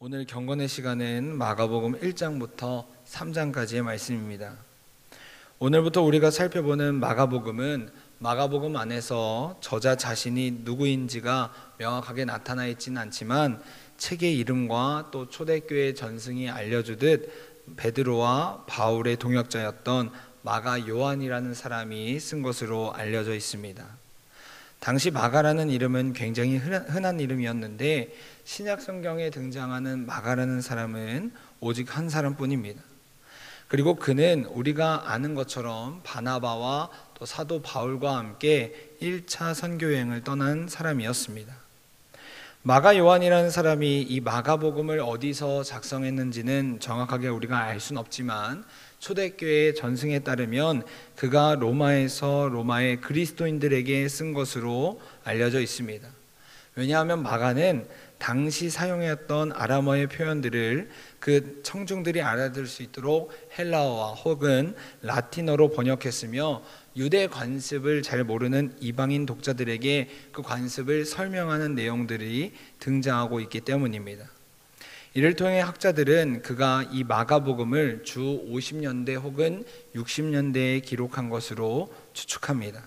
오늘 경건의 시간은 마가복음 1장부터 3장까지의 말씀입니다. 오늘부터 우리가 살펴보는 마가복음은 마가복음 안에서 저자 자신이 누구인지가 명확하게 나타나 있지는 않지만 책의 이름과 또 초대교회 전승이 알려주듯 베드로와 바울의 동역자였던 마가 요한이라는 사람이 쓴 것으로 알려져 있습니다. 당시 마가라는 이름은 굉장히 흔한 이름이었는데 신약 성경에 등장하는 마가라는 사람은 오직 한 사람뿐입니다. 그리고 그는 우리가 아는 것처럼 바나바와 또 사도 바울과 함께 1차 선교 여행을 떠난 사람이었습니다. 마가 요한이라는 사람이 이 마가복음을 어디서 작성했는지는 정확하게 우리가 알 수는 없지만 초대교회 전승에 따르면 그가 로마의 그리스도인들에게 쓴 것으로 알려져 있습니다. 왜냐하면 마가는 당시 사용했던 아람어의 표현들을 그 청중들이 알아들을 수 있도록 헬라어와 혹은 라틴어로 번역했으며 유대 관습을 잘 모르는 이방인 독자들에게 그 관습을 설명하는 내용들이 등장하고 있기 때문입니다. 이를 통해 학자들은 그가 이 마가복음을 주 50년대 혹은 60년대에 기록한 것으로 추측합니다.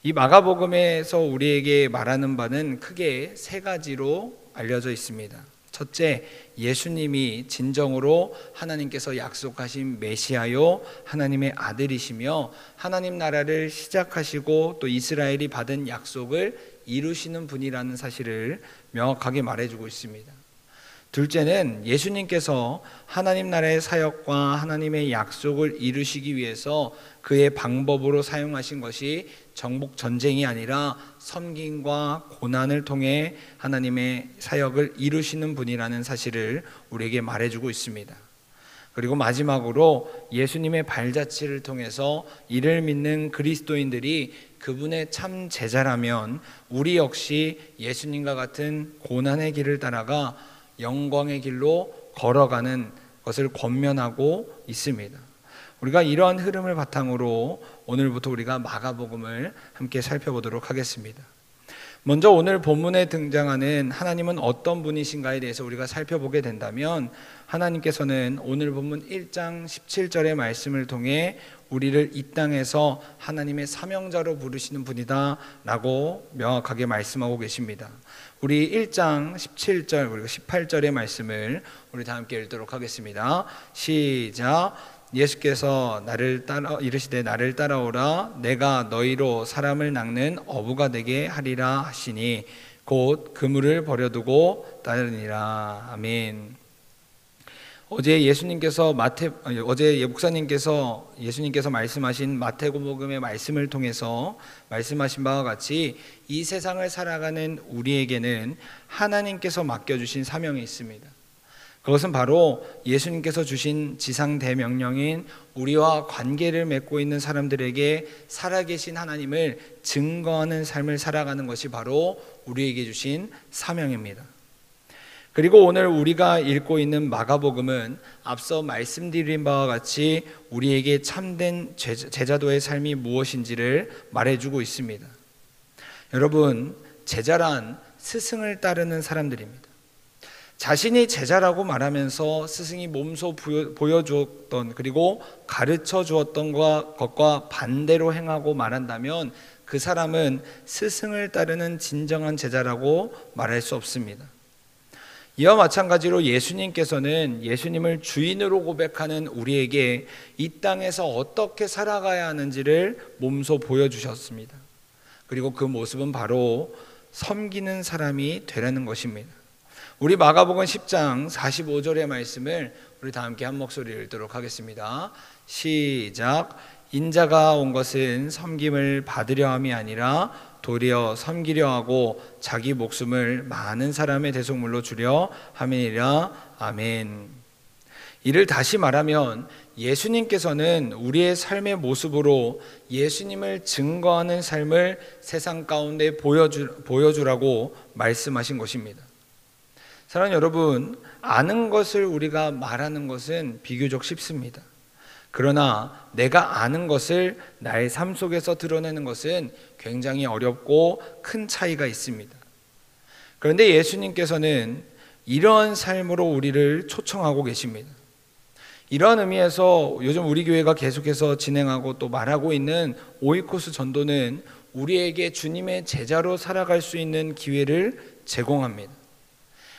이 마가복음에서 우리에게 말하는 바는 크게 세 가지로 알려져 있습니다. 첫째, 예수님이 진정으로 하나님께서 약속하신 메시아요 하나님의 아들이시며 하나님 나라를 시작하시고 또 이스라엘이 받은 약속을 이루시는 분이라는 사실을 명확하게 말해주고 있습니다. 둘째는 예수님께서 하나님 나라의 사역과 하나님의 약속을 이루시기 위해서 그의 방법으로 사용하신 것이 정복 전쟁이 아니라 섬김과 고난을 통해 하나님의 사역을 이루시는 분이라는 사실을 우리에게 말해주고 있습니다. 그리고 마지막으로 예수님의 발자취를 통해서 이를 믿는 그리스도인들이 그분의 참 제자라면 우리 역시 예수님과 같은 고난의 길을 따라가 영광의 길로 걸어가는 것을 권면하고 있습니다. 우리가 이러한 흐름을 바탕으로 오늘부터 우리가 마가복음을 함께 살펴보도록 하겠습니다. 먼저 오늘 본문에 등장하는 하나님은 어떤 분이신가에 대해서 우리가 살펴보게 된다면 하나님께서는 오늘 본문 1장 17절의 말씀을 통해 우리를 이 땅에서 하나님의 사명자로 부르시는 분이다 라고 명확하게 말씀하고 계십니다. 우리 1장 17절 그리고 18절의 말씀을 우리 다 함께 읽도록 하겠습니다. 시작. 예수께서 이르시되 나를 따라오라 내가 너희로 사람을 낚는 어부가 되게 하리라 하시니 곧 그물을 버려두고 따르니라. 아멘. 어제 목사님께서 예수님께서 말씀하신 마태복음의 말씀을 통해서 말씀하신 바와 같이 이 세상을 살아가는 우리에게는 하나님께서 맡겨주신 사명이 있습니다. 그것은 바로 예수님께서 주신 지상 대명령인 우리와 관계를 맺고 있는 사람들에게 살아계신 하나님을 증거하는 삶을 살아가는 것이 바로 우리에게 주신 사명입니다. 그리고 오늘 우리가 읽고 있는 마가복음은 앞서 말씀드린 바와 같이 우리에게 참된 제자도의 삶이 무엇인지를 말해주고 있습니다. 여러분, 제자란 스승을 따르는 사람들입니다. 자신이 제자라고 말하면서 스승이 몸소 보여주었던 그리고 가르쳐 주었던 것과 반대로 행하고 말한다면 그 사람은 스승을 따르는 진정한 제자라고 말할 수 없습니다. 이와 마찬가지로 예수님께서는 예수님을 주인으로 고백하는 우리에게 이 땅에서 어떻게 살아가야 하는지를 몸소 보여주셨습니다. 그리고 그 모습은 바로 섬기는 사람이 되라는 것입니다. 우리 마가복음 10장 45절의 말씀을 우리 다 함께 한 목소리로 읽도록 하겠습니다. 시작. 인자가 온 것은 섬김을 받으려 함이 아니라 도리어 섬기려 하고 자기 목숨을 많은 사람의 대속물로 주려 함이니라. 아멘. 이를 다시 말하면 예수님께서는 우리의 삶의 모습으로 예수님을 증거하는 삶을 세상 가운데 보여주라고 말씀하신 것입니다. 사랑하는 여러분, 아는 것을 우리가 말하는 것은 비교적 쉽습니다. 그러나 내가 아는 것을 나의 삶 속에서 드러내는 것은 굉장히 어렵고 큰 차이가 있습니다. 그런데 예수님께서는 이런 삶으로 우리를 초청하고 계십니다. 이러한 의미에서 요즘 우리 교회가 계속해서 진행하고 또 말하고 있는 오이코스 전도는 우리에게 주님의 제자로 살아갈 수 있는 기회를 제공합니다.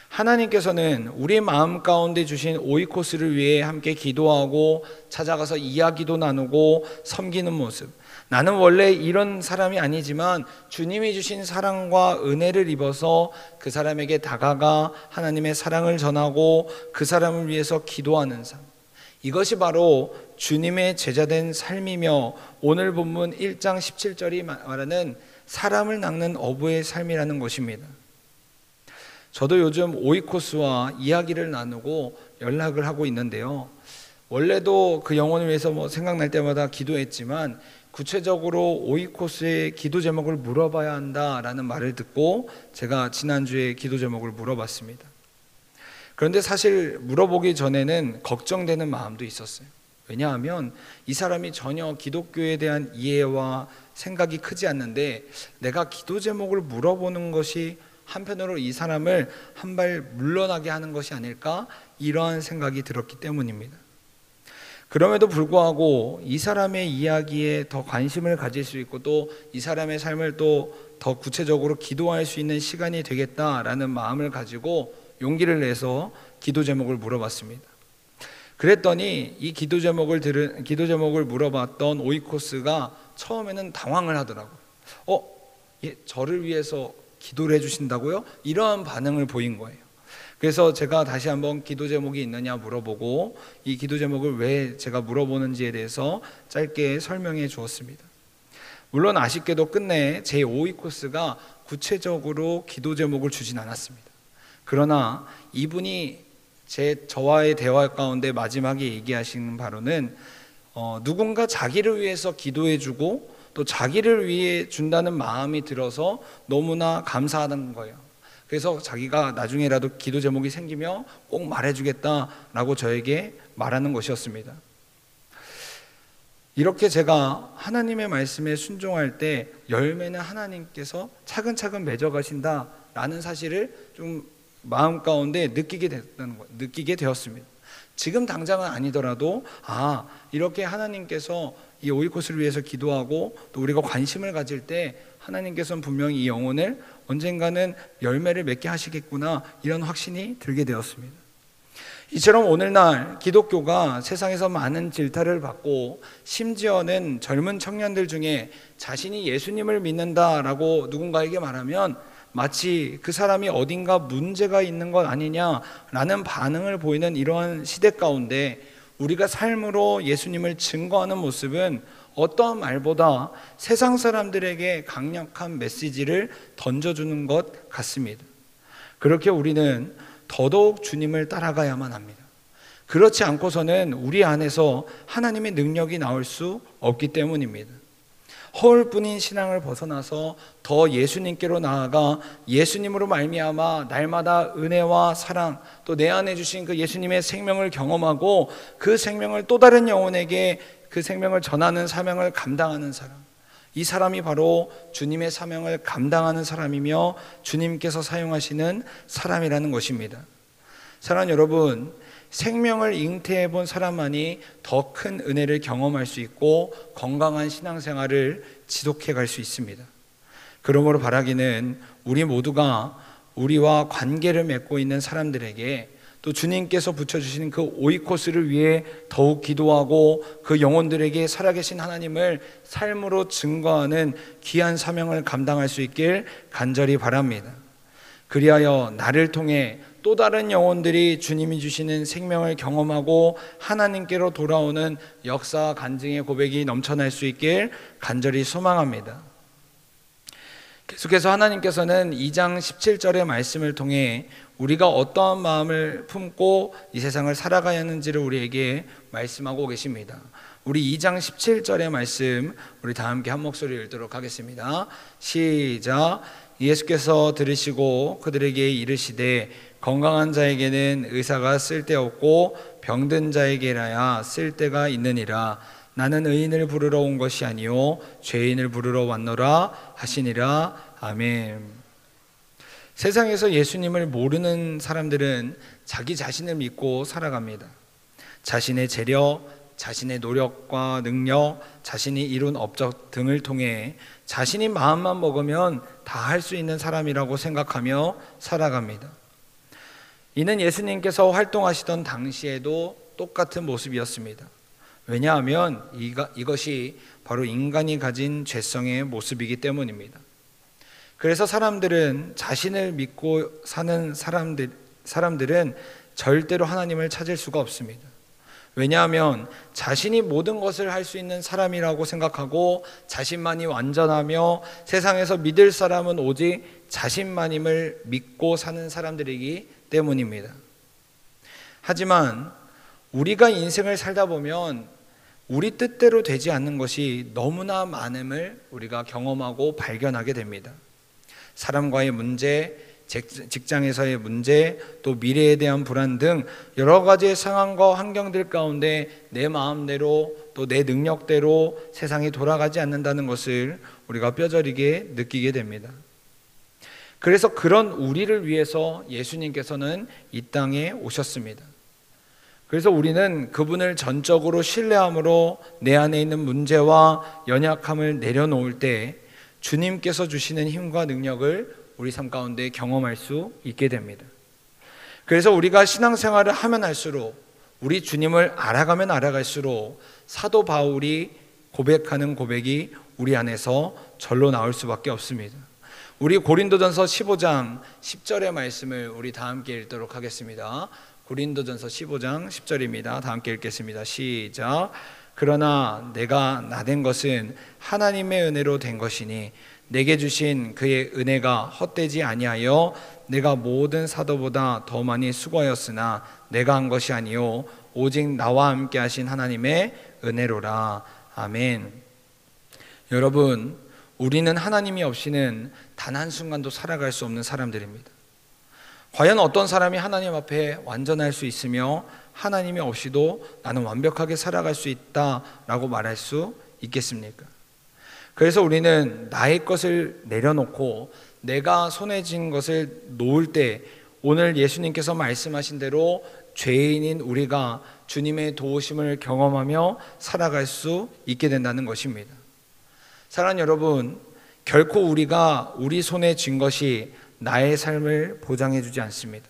하나님께서는 우리 마음 가운데 주신 오이코스를 위해 함께 기도하고 찾아가서 이야기도 나누고 섬기는 모습, 나는 원래 이런 사람이 아니지만 주님이 주신 사랑과 은혜를 입어서 그 사람에게 다가가 하나님의 사랑을 전하고 그 사람을 위해서 기도하는 삶, 이것이 바로 주님의 제자된 삶이며 오늘 본문 1장 17절이 말하는 사람을 낚는 어부의 삶이라는 것입니다. 저도 요즘 오이코스와 이야기를 나누고 연락을 하고 있는데요, 원래도 그 영혼을 위해서 생각날 때마다 기도했지만 구체적으로 오이코스의 기도 제목을 물어봐야 한다라는 말을 듣고 제가 지난주에 기도 제목을 물어봤습니다. 그런데 사실 물어보기 전에는 걱정되는 마음도 있었어요. 왜냐하면 이 사람이 전혀 기독교에 대한 이해와 생각이 크지 않는데 내가 기도 제목을 물어보는 것이 한편으로 이 사람을 한 발 물러나게 하는 것이 아닐까, 이러한 생각이 들었기 때문입니다. 그럼에도 불구하고 이 사람의 이야기에 더 관심을 가질 수 있고 또 이 사람의 삶을 또 더 구체적으로 기도할 수 있는 시간이 되겠다라는 마음을 가지고 용기를 내서 기도 제목을 물어봤습니다. 그랬더니 이 기도 제목을 물어봤던 오이코스가 처음에는 당황을 하더라고요. 저를 위해서 기도를 해주신다고요? 이러한 반응을 보인 거예요. 그래서 제가 다시 한번 기도 제목이 있느냐 물어보고 이 기도 제목을 왜 제가 물어보는지에 대해서 짧게 설명해 주었습니다. 물론 아쉽게도 끝내 제 오이코스가 구체적으로 기도 제목을 주진 않았습니다. 그러나 이분이 저와의 대화 가운데 마지막에 얘기하시는 바로는 누군가 자기를 위해서 기도해주고 또 자기를 위해 준다는 마음이 들어서 너무나 감사하다는 거예요. 그래서 자기가 나중에라도 기도 제목이 생기면 꼭 말해주겠다라고 저에게 말하는 것이었습니다. 이렇게 제가 하나님의 말씀에 순종할 때 열매는 하나님께서 차근차근 맺어가신다라는 사실을 좀 마음 가운데 느끼게 되었습니다. 지금 당장은 아니더라도 이렇게 하나님께서 이 오이코스를 위해서 기도하고 또 우리가 관심을 가질 때 하나님께서는 분명히 이 영혼을 언젠가는 열매를 맺게 하시겠구나, 이런 확신이 들게 되었습니다. 이처럼 오늘날 기독교가 세상에서 많은 질타를 받고 심지어는 젊은 청년들 중에 자신이 예수님을 믿는다라고 누군가에게 말하면 마치 그 사람이 어딘가 문제가 있는 것 아니냐라는 반응을 보이는 이러한 시대 가운데 우리가 삶으로 예수님을 증거하는 모습은 어떠한 말보다 세상 사람들에게 강력한 메시지를 던져주는 것 같습니다. 그렇게 우리는 더더욱 주님을 따라가야만 합니다. 그렇지 않고서는 우리 안에서 하나님의 능력이 나올 수 없기 때문입니다. 허울뿐인 신앙을 벗어나서 더 예수님께로 나아가 예수님으로 말미암아 날마다 은혜와 사랑, 또 내 안에 주신 그 예수님의 생명을 경험하고 그 생명을 또 다른 영혼에게 그 생명을 전하는 사명을 감당하는 사람, 이 사람이 바로 주님의 사명을 감당하는 사람이며 주님께서 사용하시는 사람이라는 것입니다. 사랑하는 여러분, 생명을 잉태해 본 사람만이 더 큰 은혜를 경험할 수 있고 건강한 신앙생활을 지속해 갈 수 있습니다. 그러므로 바라기는 우리 모두가 우리와 관계를 맺고 있는 사람들에게 또 주님께서 붙여주신 그 오이코스를 위해 더욱 기도하고 그 영혼들에게 살아계신 하나님을 삶으로 증거하는 귀한 사명을 감당할 수 있길 간절히 바랍니다. 그리하여 나를 통해 또 다른 영혼들이 주님이 주시는 생명을 경험하고 하나님께로 돌아오는 역사와 간증의 고백이 넘쳐날 수 있길 간절히 소망합니다. 계속해서 하나님께서는 2장 17절의 말씀을 통해 우리가 어떠한 마음을 품고 이 세상을 살아가야 하는지를 우리에게 말씀하고 계십니다. 우리 2장 17절의 말씀 우리 다 함께 한 목소리 읽도록 하겠습니다. 시작. 예수께서 들으시고 그들에게 이르시되 건강한 자에게는 의사가 쓸데없고 병든 자에게라야 쓸데가 있느니라. 나는 의인을 부르러 온 것이 아니요 죄인을 부르러 왔노라 하시니라. 아멘. 세상에서 예수님을 모르는 사람들은 자기 자신을 믿고 살아갑니다. 자신의 재력, 자신의 노력과 능력, 자신이 이룬 업적 등을 통해 자신이 마음만 먹으면 다 할 수 있는 사람이라고 생각하며 살아갑니다. 이는 예수님께서 활동하시던 당시에도 똑같은 모습이었습니다. 왜냐하면 이것이 바로 인간이 가진 죄성의 모습이기 때문입니다. 그래서 사람들은 자신을 믿고 사는 사람들은 절대로 하나님을 찾을 수가 없습니다. 왜냐하면 자신이 모든 것을 할 수 있는 사람이라고 생각하고 자신만이 완전하며 세상에서 믿을 사람은 오직 자신만임을 믿고 사는 사람들이기 때문입니다. 하지만 우리가 인생을 살다 보면 우리 뜻대로 되지 않는 것이 너무나 많음을 우리가 경험하고 발견하게 됩니다. 사람과의 문제, 직장에서의 문제, 또 미래에 대한 불안 등 여러 가지의 상황과 환경들 가운데 내 마음대로 또 내 능력대로 세상이 돌아가지 않는다는 것을 우리가 뼈저리게 느끼게 됩니다. 그래서 그런 우리를 위해서 예수님께서는 이 땅에 오셨습니다. 그래서 우리는 그분을 전적으로 신뢰함으로 내 안에 있는 문제와 연약함을 내려놓을 때 주님께서 주시는 힘과 능력을 우리 삶 가운데 경험할 수 있게 됩니다. 그래서 우리가 신앙생활을 하면 할수록, 우리 주님을 알아가면 알아갈수록 사도 바울이 고백하는 고백이 우리 안에서 절로 나올 수밖에 없습니다. 우리 고린도전서 15장 10절의 말씀을 우리 다 함께 읽도록 하겠습니다. 고린도전서 15장 10절입니다. 다 함께 읽겠습니다. 시작. 그러나 내가 나된 것은 하나님의 은혜로 된 것이니 내게 주신 그의 은혜가 헛되지 아니하여 내가 모든 사도보다 더 많이 수고하였으나 내가 한 것이 아니요 오직 나와 함께 하신 하나님의 은혜로라. 아멘. 여러분, 우리는 하나님이 없이는 단 한순간도 살아갈 수 없는 사람들입니다. 과연 어떤 사람이 하나님 앞에 완전할 수 있으며 하나님이 없이도 나는 완벽하게 살아갈 수 있다라고 말할 수 있겠습니까? 그래서 우리는 나의 것을 내려놓고 내가 손에 쥔 것을 놓을 때 오늘 예수님께서 말씀하신 대로 죄인인 우리가 주님의 도우심을 경험하며 살아갈 수 있게 된다는 것입니다. 사랑하는 여러분, 결코 우리가 우리 손에 쥔 것이 나의 삶을 보장해 주지 않습니다.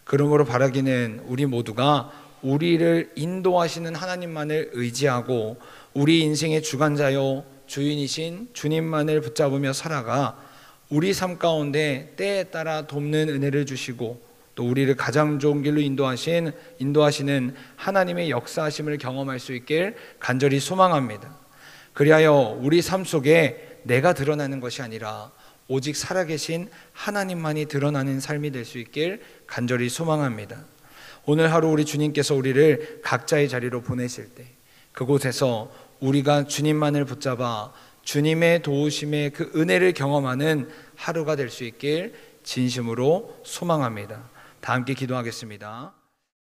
그러므로 바라기는 우리 모두가 우리를 인도하시는 하나님만을 의지하고 우리 인생의 주관자요 주인이신 주님만을 붙잡으며 살아가 우리 삶 가운데 때에 따라 돕는 은혜를 주시고 또 우리를 가장 좋은 길로 인도하시는 하나님의 역사하심을 경험할 수 있길 간절히 소망합니다. 그리하여 우리 삶 속에 내가 드러나는 것이 아니라 오직 살아계신 하나님만이 드러나는 삶이 될 수 있길 간절히 소망합니다. 오늘 하루 우리 주님께서 우리를 각자의 자리로 보내실 때 그곳에서 우리가 주님만을 붙잡아 주님의 도우심의 그 은혜를 경험하는 하루가 될 수 있길 진심으로 소망합니다. 다 함께 기도하겠습니다.